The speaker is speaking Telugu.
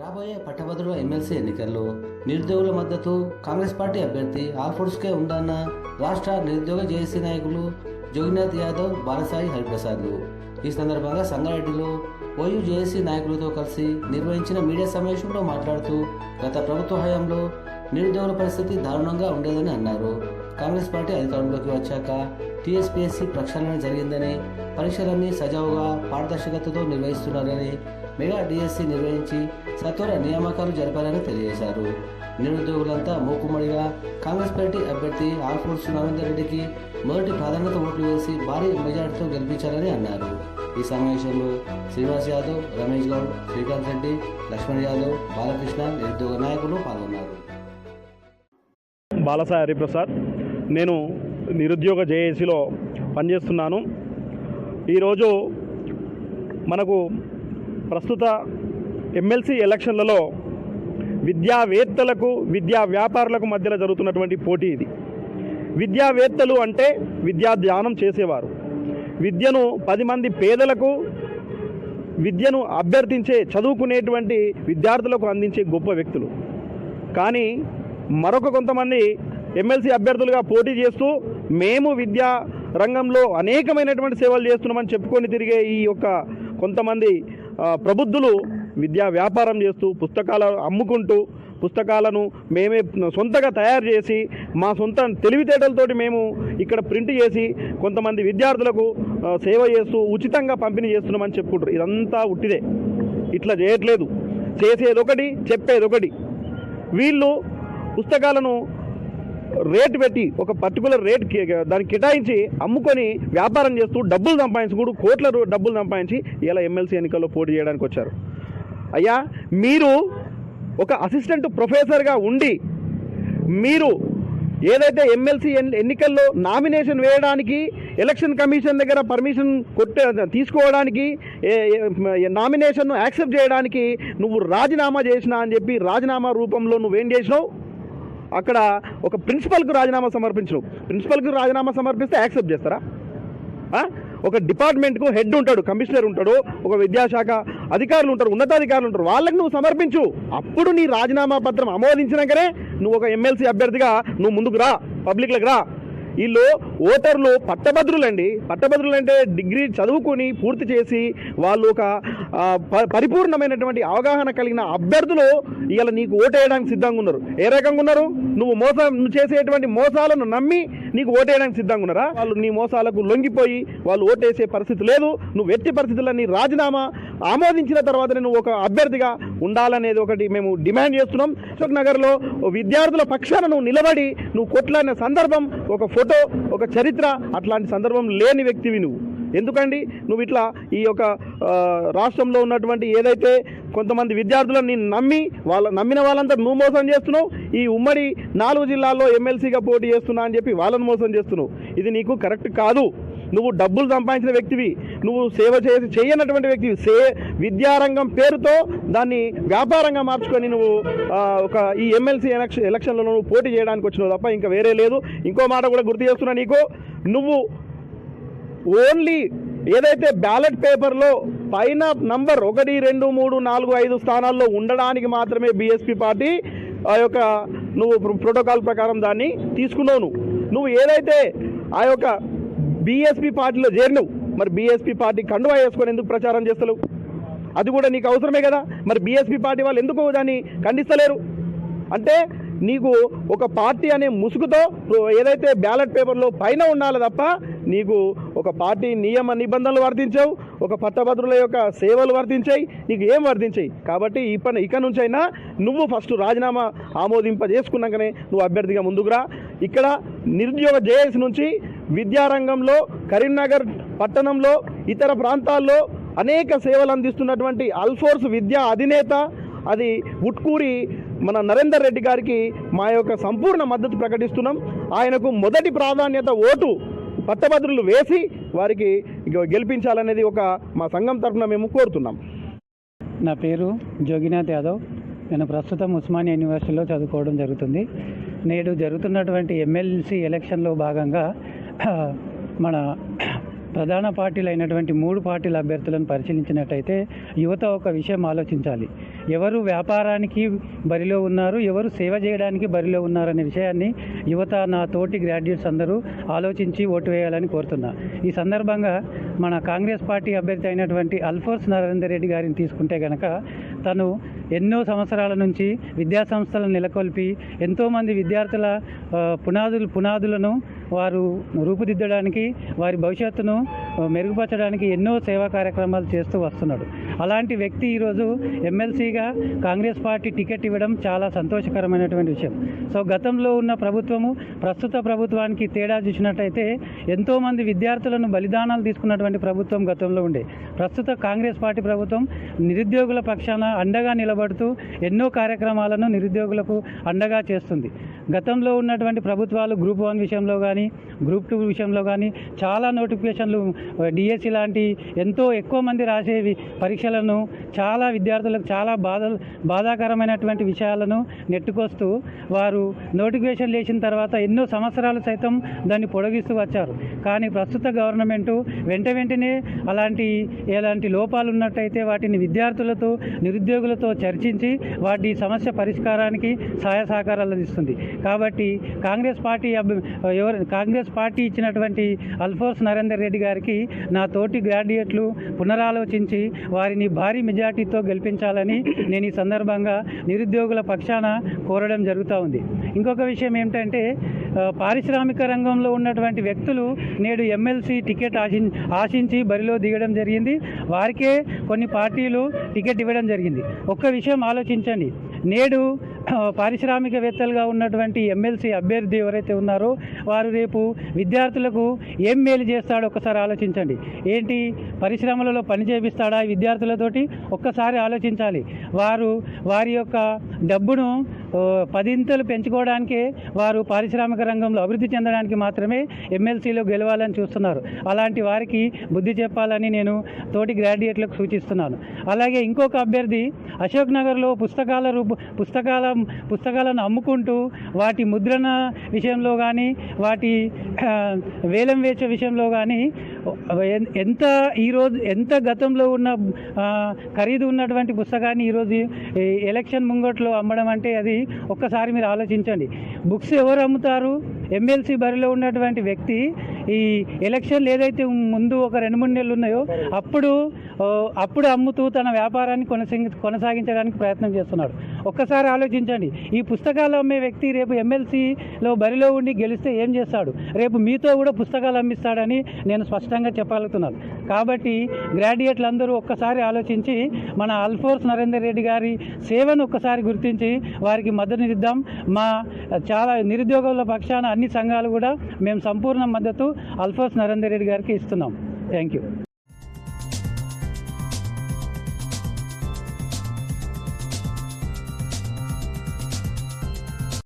రాబోయే పట్టభద్రుల ఎమ్మెల్సీ ఎన్నికల్లో నిరుద్యోగుల మద్దతు కాంగ్రెస్ పార్టీ అభ్యర్థి ఆల్ఫోర్స్కే ఉందన్న రాష్ట్ర నిరుద్యోగ జేఏసీ నాయకులు జోగినాథ్ యాదవ్, బాలసాయి హరిప్రసాద్లు. ఈ సందర్భంగా సంగారెడ్డిలో ఓయూ జేఏసీ నాయకులతో కలిసి నిర్వహించిన మీడియా సమావేశంలో మాట్లాడుతూ గత ప్రభుత్వ హయాంలో నిరుద్యోగుల పరిస్థితి దారుణంగా ఉండేదని అన్నారు. కాంగ్రెస్ పార్టీ అధికారంలోకి వచ్చాక టీఎస్పీఎస్సీ ప్రక్షాళన జరిగిందని, పరీక్షలన్నీ సజావుగా పారదర్శకతతో నిర్వహిస్తున్నారని, మెగా డిఎస్సీ నిర్వహించి సత్వర నియామకాలు జరిపారని తెలియజేశారు. నిరుద్యోగులంతా మూకుమ్మడిగా కాంగ్రెస్ పార్టీ అభ్యర్థి ఆల్ఫోర్స్ నరేందర్ రెడ్డికి మొదటి ప్రాధాన్యత ఓట్లు వేసి భారీ మెజార్టీతో గెలిపించాలని అన్నారు. ఈ సమావేశంలో శ్రీనివాస్ యాదవ్, రమేష్ గౌడ్, శ్రీకాంత్ రెడ్డి, లక్ష్మణ్ యాదవ్, బాలకృష్ణ, నిరుద్యోగ నాయకులు పాల్గొన్నారు. బాలసాయి హరిప్రసాద్, నేను నిరుద్యోగ జేఏసీలో పనిచేస్తున్నాను. ఈరోజు మనకు ప్రస్తుత ఎమ్మెల్సీ ఎలక్షన్లలో విద్యావేత్తలకు, విద్యా వ్యాపారులకు మధ్యలో జరుగుతున్నటువంటి పోటీ ఇది. విద్యావేత్తలు అంటే విద్యాధ్యానం చేసేవారు, విద్యను 10 మంది పేదలకు విద్యను అభ్యర్థించే చదువుకునేటువంటి విద్యార్థులకు అందించే గొప్ప వ్యక్తులు. కానీ మరొక కొంతమంది ఎమ్మెల్సీ అభ్యర్థులుగా పోటీ చేస్తూ మేము విద్యా రంగంలో అనేకమైనటువంటి సేవలు చేస్తున్నామని చెప్పుకొని తిరిగే ఈ యొక్క కొంతమంది ప్రబుద్ధులు విద్యా వ్యాపారం చేస్తూ పుస్తకాలు అమ్ముకుంటూ, పుస్తకాలను మేమే సొంతగా తయారు చేసి మా సొంత తెలివితేటలతోటి మేము ఇక్కడ ప్రింట్ చేసి కొంతమంది విద్యార్థులకు సేవ చేస్తూ ఉచితంగా పంపిణీ చేస్తున్నామని చెప్పుకుంటారు. ఇదంతా ఉట్టిదే, ఇట్లా చేయట్లేదు. చేసేదొకటి, చెప్పేదొకటి. వీళ్ళు పుస్తకాలను రేటు పెట్టి ఒక పర్టికులర్ రేట్ దానికి కేటాయించి అమ్ముకొని వ్యాపారం చేస్తూ డబ్బులు సంపాదించుకుంటూ కోట్ల డబ్బులు సంపాదించి ఇలా ఎమ్మెల్సీ ఎన్నికల్లో పోటీ చేయడానికి వచ్చారు. అయ్యా, మీరు ఒక అసిస్టెంట్ ప్రొఫెసర్గా ఉండి మీరు ఏదైతే ఎమ్మెల్సీ ఎన్నికల్లో నామినేషన్ వేయడానికి ఎలక్షన్ కమిషన్ దగ్గర పర్మిషన్ తీసుకోవడానికి, నామినేషన్ను యాక్సెప్ట్ చేయడానికి నువ్వు రాజీనామా చేసినా అని చెప్పి రాజీనామా రూపంలో నువ్వేం చేసినావు? అక్కడ ఒక ప్రిన్సిపల్కు రాజీనామా సమర్పించవు. ప్రిన్సిపల్కు రాజీనామా సమర్పిస్తే యాక్సెప్ట్ చేస్తారా? ఒక డిపార్ట్మెంట్కు హెడ్ ఉంటాడు, కమిషనర్ ఉంటాడు, ఒక విద్యాశాఖ అధికారులు ఉంటారు, ఉన్నతాధికారులు ఉంటారు, వాళ్ళకి నువ్వు సమర్పించు. అప్పుడు నీ రాజీనామా పత్రం ఆమోదించినాకనే నువ్వు ఒక ఎమ్మెల్సీ అభ్యర్థిగా నువ్వు ముందుకు రా, పబ్లిక్లకు రా. వీళ్ళు ఓటర్లు పట్టభద్రులండి. పట్టభద్రులు అంటే డిగ్రీ చదువుకొని పూర్తి చేసి వాళ్ళు ఒక పరిపూర్ణమైనటువంటి అవగాహన కలిగిన అభ్యర్థులు ఇవాళ నీకు ఓటేయడానికి సిద్ధంగా ఉన్నారు. ఏ రకంగా ఉన్నారు? నువ్వు చేసేటువంటి మోసాలను నమ్మి నీకు ఓటేయడానికి సిద్ధంగా ఉన్నారా? వాళ్ళు నీ మోసాలకు లొంగిపోయి వాళ్ళు ఓటేసే పరిస్థితి లేదు. నువ్వు ఎట్టి పరిస్థితుల్లో నీ రాజీనామా ఆమోదించిన తర్వాతనే నువ్వు ఒక అభ్యర్థిగా ఉండాలనేది ఒకటి మేము డిమాండ్ చేస్తున్నాం. అశోక్ నగర్లో విద్యార్థుల పక్షాన నువ్వు నిలబడి నువ్వు కొట్లాడిన సందర్భం, ఒక ఫోటో, ఒక చరిత్ర, అట్లాంటి సందర్భం లేని వ్యక్తివి నువ్వు. ఎందుకండి నువ్వు ఇట్లా ఈ యొక్క రాష్ట్రంలో ఉన్నటువంటి ఏదైతే కొంతమంది విద్యార్థులను నేను నమ్మిన వాళ్ళంతా నువ్వు మోసం చేస్తున్నావు. ఈ ఉమ్మడి 4 జిల్లాల్లో ఎమ్మెల్సీగా పోటీ చేస్తున్నా అని చెప్పి వాళ్ళని మోసం చేస్తున్నావు. ఇది నీకు కరెక్ట్ కాదు. నువ్వు డబ్బులు సంపాదించిన వ్యక్తివి, నువ్వు సేవ చేయనటువంటి వ్యక్తివి. విద్యారంగం పేరుతో దాన్ని వ్యాపారంగా మార్చుకొని నువ్వు ఈ ఎమ్మెల్సీ ఎలక్షన్లో నువ్వు పోటీ చేయడానికి వచ్చినావు తప్ప ఇంకా వేరే లేదు. ఇంకో మాట కూడా గుర్తు చేస్తున్నా నీకు, నువ్వు ఓన్లీ ఏదైతే బ్యాలెట్ పేపర్లో పైన నంబర్ 1, 2, 3, 4, 5 స్థానాల్లో ఉండడానికి మాత్రమే బీఎస్పీ పార్టీ ఆ యొక్క నువ్వు ప్రోటోకాల్ ప్రకారం దాన్ని తీసుకున్నావు. నువ్వు ఏదైతే ఆ యొక్క బీఎస్పీ పార్టీలో చేరినవు, మరి బీఎస్పీ పార్టీ కండువా వేసుకొని ఎందుకు ప్రచారం చేస్తలేవు? అది కూడా నీకు అవసరమే కదా. మరి బీఎస్పీ పార్టీ వాళ్ళు ఎందుకు దాన్ని ఖండిస్తలేరు? అంటే నీకు ఒక పార్టీ అనే ముసుగుతో ఏదైతే బ్యాలెట్ పేపర్లో పైన ఉండాలి తప్ప నీకు ఒక పార్టీ నియమ నిబంధనలు వర్తించవు, ఒక పట్టభద్రుల యొక్క సేవలు వర్తించాయి, నీకు ఏం వర్తించాయి. కాబట్టి ఇక నుంచైనా నువ్వు ఫస్ట్ రాజీనామా ఆమోదింపజేసుకున్నాకనే నువ్వు అభ్యర్థిగా ముందుకు రా. ఇక్కడ నిరుద్యోగ జేఏసీ నుంచి విద్యారంగంలో కరీంనగర్ పట్టణంలో ఇతర ప్రాంతాల్లో అనేక సేవలు అందిస్తున్నటువంటి ఆల్ఫోర్స్ విద్యా అధినేత అది ఉట్కూరి మన నరేందర్ రెడ్డి గారికి మా యొక్క సంపూర్ణ మద్దతు ప్రకటిస్తున్నాం. ఆయనకు మొదటి ప్రాధాన్యత ఓటు పట్టభద్రులు వేసి వారికి గెలిపించాలనేది ఒక మా సంఘం తరఫున మేము కోరుతున్నాం. నా పేరు జోగినాథ్ యాదవ్. నేను ప్రస్తుతం ఉస్మానియా యూనివర్సిటీలో చదువుకోవడం జరుగుతుంది. నేడు జరుగుతున్నటువంటి ఎమ్మెల్సీ ఎలక్షన్లో భాగంగా మన ప్రధాన పార్టీలు అయినటువంటి 3 పార్టీల అభ్యర్థులను పరిశీలించినట్టయితే యువత ఒక విషయం ఆలోచించాలి. ఎవరు వ్యాపారానికి బరిలో ఉన్నారు, ఎవరు సేవ చేయడానికి బరిలో ఉన్నారనే విషయాన్ని యువత, నా తోటి గ్రాడ్యుయేట్స్ అందరూ ఆలోచించి ఓటు వేయాలని కోరుతున్నా. ఈ సందర్భంగా మన కాంగ్రెస్ పార్టీ అభ్యర్థి అయినటువంటి అల్ఫోన్స్ నరేందర్ రెడ్డి గారిని తీసుకుంటే కనుక తను ఎన్నో సంవత్సరాల నుంచి విద్యా సంస్థలను నెలకొల్పి ఎంతోమంది విద్యార్థుల పునాదులను వారు రూపుదిద్దడానికి, వారి భవిష్యత్తును మెరుగుపరచడానికి ఎన్నో సేవా కార్యక్రమాలు చేస్తూ వస్తున్నాడు. అలాంటి వ్యక్తి ఈరోజు ఎమ్మెల్సీగా కాంగ్రెస్ పార్టీ టికెట్ ఇవ్వడం చాలా సంతోషకరమైనటువంటి విషయం. సో గతంలో ఉన్న ప్రభుత్వము ప్రస్తుత ప్రభుత్వానికి తేడా చూసినట్టయితే ఎంతోమంది విద్యార్థులను బలిదానాలు తీసుకున్నటువంటి ప్రభుత్వం గతంలో ఉండే. ప్రస్తుత కాంగ్రెస్ పార్టీ ప్రభుత్వం నిరుద్యోగుల పక్షాన అండగా నిలబడుతూ ఎన్నో కార్యక్రమాలను నిరుద్యోగులకు అండగా చేస్తుంది. గతంలో ఉన్నటువంటి ప్రభుత్వాలు గ్రూప్ 1 విషయంలో కానీ, గ్రూప్ 2 విషయంలో కానీ చాలా నోటిఫికేషన్లు, డిఎస్సి లాంటి ఎంతో ఎక్కువ మంది రాసేవి పరీక్షలను చాలా విద్యార్థులకు చాలా బాధాకరమైనటువంటి విషయాలను నెట్టుకొస్తూ వారు నోటిఫికేషన్ వేసిన తర్వాత ఎన్నో సంవత్సరాలు సైతం దాన్ని పొడిగిస్తూ వచ్చారు. కానీ ప్రస్తుత గవర్నమెంటు వెంటనే ఎలాంటి లోపాలు ఉన్నట్టయితే వాటిని విద్యార్థులతో, నిరుద్యోగులతో చర్చించి వాటి సమస్య పరిష్కారానికి సహాయ సహకారాలు అందిస్తుంది. కాబట్టి కాంగ్రెస్ పార్టీ ఇచ్చినటువంటి అల్ఫోన్స్ నరేందర్ రెడ్డి గారికి నా తోటి గ్రాడ్యుయేట్లు పునరాలోచించి వారిని భారీ మెజార్టీతో గెలిపించాలని నేను ఈ సందర్భంగా నిరుద్యోగుల పక్షాన కోరడం జరుగుతూ ఉంది. ఇంకొక విషయం ఏమిటంటే, పారిశ్రామిక రంగంలో ఉన్నటువంటి వ్యక్తులు నేడు ఎమ్మెల్సీ టికెట్ ఆశించి బరిలో దిగడం జరిగింది. వారికే కొన్ని పార్టీలు టికెట్ ఇవ్వడం జరిగింది. ఒక్క విషయం ఆలోచించండి, నేడు పారిశ్రామికవేత్తలుగా ఉన్నటువంటి ఎమ్మెల్సీ అభ్యర్థి ఎవరైతే ఉన్నారో వారు రేపు విద్యార్థులకు ఏం మేలు చేస్తాడో ఒక్కసారి ఆలోచించండి. ఏంటి, పరిశ్రమలలో పని చేపిస్తాడా ఈ విద్యార్థులతోటి? ఒక్కసారి ఆలోచించాలి. వారి యొక్క డబ్బును 10 పెంచుకోవడానికే వారు పారిశ్రామిక రంగంలో అభివృద్ధి చెందడానికి మాత్రమే ఎమ్మెల్సీలో గెలవాలని చూస్తున్నారు. అలాంటి వారికి బుద్ధి చెప్పాలని నేను తోటి గ్రాడ్యుయేట్లకు సూచిస్తున్నాను. అలాగే ఇంకొక అభ్యర్థి అశోక్ నగర్లో పుస్తకాలను అమ్ముకుంటూ వాటి ముద్రణ విషయంలో కానీ, వాటి వేలం వేచే విషయంలో కానీ ఎంత గతంలో ఉన్న ఖరీదు ఉన్నటువంటి పుస్తకాన్ని ఈరోజు ఎలక్షన్ ముంగట్లో అమ్మడం అంటే అది ఒక్కసారి మీరు ఆలోచించండి. బుక్స్ ఎవరు అమ్ముతారు? ఎమ్మెల్సీ బరిలో ఉన్నటువంటి వ్యక్తి ఈ ఎలక్షన్లు ఏదైతే ముందు ఒక 2-3 నెలలు ఉన్నాయో అప్పుడు అమ్ముతూ తన వ్యాపారాన్ని కొనసాగించడానికి ప్రయత్నం చేస్తున్నాడు. ఒక్కసారి ఆలోచించండి. ఈ పుస్తకాలు అమ్మే వ్యక్తి రేపు ఎమ్మెల్సీలో బరిలో ఉండి గెలిస్తే ఏం చేస్తాడు? రేపు మీతో కూడా పుస్తకాలు అమ్మిస్తాడని నేను స్పష్టంగా చెప్పగలుగుతున్నాను. కాబట్టి గ్రాడ్యుయేట్లు అందరూ ఒక్కసారి ఆలోచించి మన అల్ఫోన్స్ నరేందర్ రెడ్డి గారి సేవను ఒక్కసారి గుర్తించి వారికి మద్దతునిద్దాం. మా చాలా నిరుద్యోగుల పక్షాన అన్ని సంఘాలు కూడా మేము సంపూర్ణ మద్దతు అల్ఫోన్స్ నరేందర్ రెడ్డి గారికి ఇస్తున్నాం. Thank you.